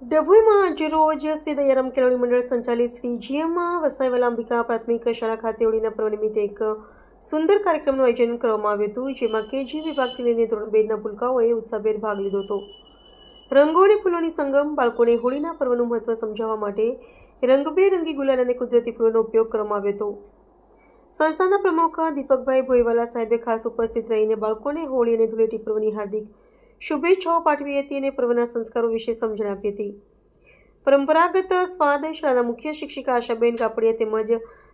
ડભોઈમાં આજરોજ શ્રી દયારામ કેળવણી મંડળ સંચાલિત શ્રી જીએમ વસાઈવાલા અંબિકા પ્રાથમિક શાળા ખાતે હોળીના પર્વ નિમિત્તે એક સુંદર કાર્યક્રમનું આયોજન કરવામાં આવ્યું હતું, જેમાં કેજી વિભાગથી લઈને ધોરણ 2ના ભૂલકાઓએ ઉત્સાહભેર ભાગ લીધો હતો. રંગો અને ફૂલોની સંગમ બાળકોને હોળીના પર્વનું મહત્વ સમજાવવા માટે રંગબેરંગી ગુલાલ અને કુદરતી ફૂલોનો ઉપયોગ કરવામાં આવ્યો હતો. સંસ્થાના પ્રમુખ દીપકભાઈ ભોઈવાલા સાહેબે ખાસ ઉપસ્થિત રહીને બાળકોને હોળી અને ધૂળેટી પર્વની હાર્દિક શુભેચ્છાઓ પાઠવી હતી અને પર્વના સંસ્કારો વિશે સમજણ આપી હતી. પરંપરાગત સ્વાદ શાળાના મુખ્ય શિક્ષિકા આશાબેન કાપડિયા તેમજ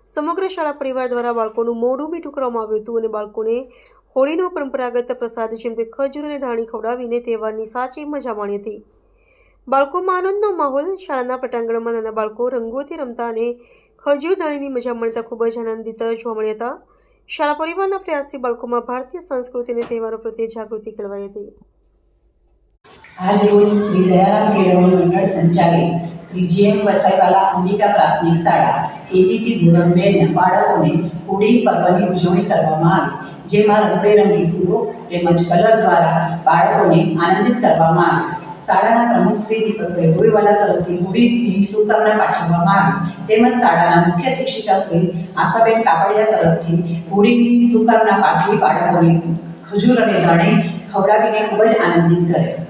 સમગ્ર શાળા પરિવાર દ્વારા બાળકોનું મોઢું મીઠું કરવામાં આવ્યું હતું અને બાળકોને હોળીનો પરંપરાગત પ્રસાદ જેમ કે ખજૂર અને ધાણી ખવડાવીને તહેવારની સાચી મજા માણી હતી. બાળકોમાં આનંદનો માહોલ. શાળાના પટાંગણમાં નાના બાળકો રંગોથી રમતા અને ખજૂર ધાણીની મજા માણતા ખૂબ જ આનંદિત જોવા મળ્યા હતા. શાળા પરિવારના પ્રયાસથી બાળકોમાં ભારતીય સંસ્કૃતિ અને તહેવારો પ્રત્યે જાગૃતિ કેળવાઈ હતી. आज रोज श्री दयाराम केळवणी मंडळ संचालित श्री जीएम वसाईवाला अंबिका प्राथमिक शाळा केजी થી ધોરણ 2 ના બાળકોને હોળી પર્વની ઉજવણી કરવામાં આવી, જેમાં રંગબેરંગી ફૂલો તેમજ કલર દ્વારા બાળકોને આનંદિત કરવામાં આવ્યા. શાળાના પ્રમુખ શ્રી દીપકભાઈ ભોઈવાલા તરફથી હોળીની શુભકામના પાઠવવામાં આવી તેમજ શાળાના મુખ્ય શિક્ષિકા શ્રી આશાબેન કાપડિયા તરફથી હોળીની શુભકામના પાઠવી બાળકોને ખજૂર અને ધાણી ખવડાવીને ખૂબ જ આનંદિત કર્યા.